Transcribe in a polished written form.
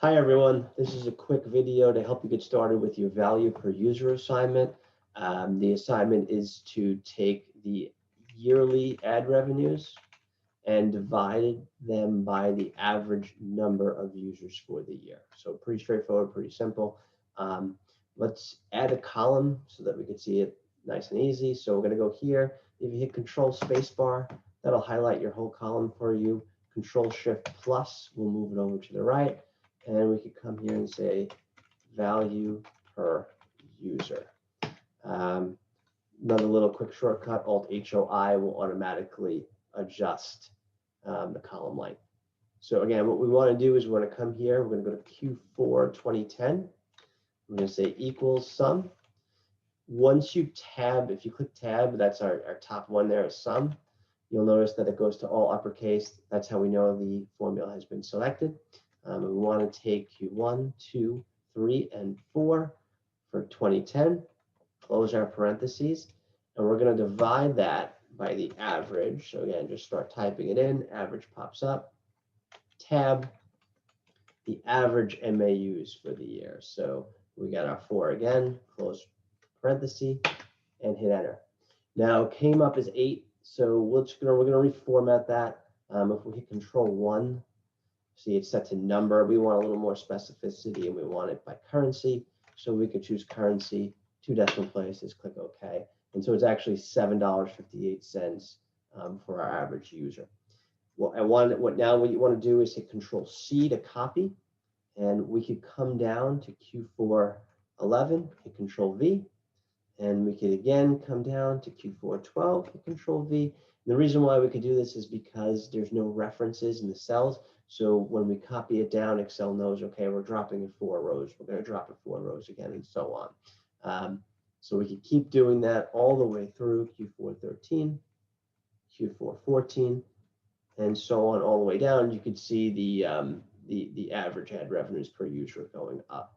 Hi everyone, this is a quick video to help you get started with your value per user assignment. The assignment is to take the yearly ad revenues and divide them by the average number of users for the year. So pretty straightforward, pretty simple. Let's add a column so that we can see it nice and easy. So we're going to go here. If you hit Control Spacebar, that'll highlight your whole column for you. Control Shift Plus will move it over to the right. And we could come here and say value per user. Another little quick shortcut, Alt-HOI will automatically adjust the column length. So again, what we want to do is we want to come here. We're going to go to Q4 2010. We're going to say equals sum. Once you tab, if you click tab, that's our top one there is sum. You'll notice that it goes to all uppercase. That's how we know the formula has been selected. And we want to take Q1, 2, 3, and 4 for 2010. Close our parentheses. And we're going to divide that by the average. So again, just start typing it in. Average pops up. Tab, the average MAUs for the year. So we got our 4 again. Close parenthesis and hit enter. Now it came up as 8. So we're going to reformat that. If we hit Control 1, see it's set to number. We want a little more specificity and we want it by currency. So we could choose currency, 2 decimal places, click OK. And so it's actually $7.58 for our average user. What you want to do is hit Control C to copy. And we could come down to Q4 11, hit Control V. And we could again come down to Q4 12, hit Control V. And the reason why we could do this is because there's no references in the cells. So when we copy it down, Excel knows, okay, we're dropping it 4 rows. We're going to drop it 4 rows again, and so on. So we could keep doing that all the way through Q4 13, Q4 14, and so on all the way down. You could see the average ad revenues per user going up.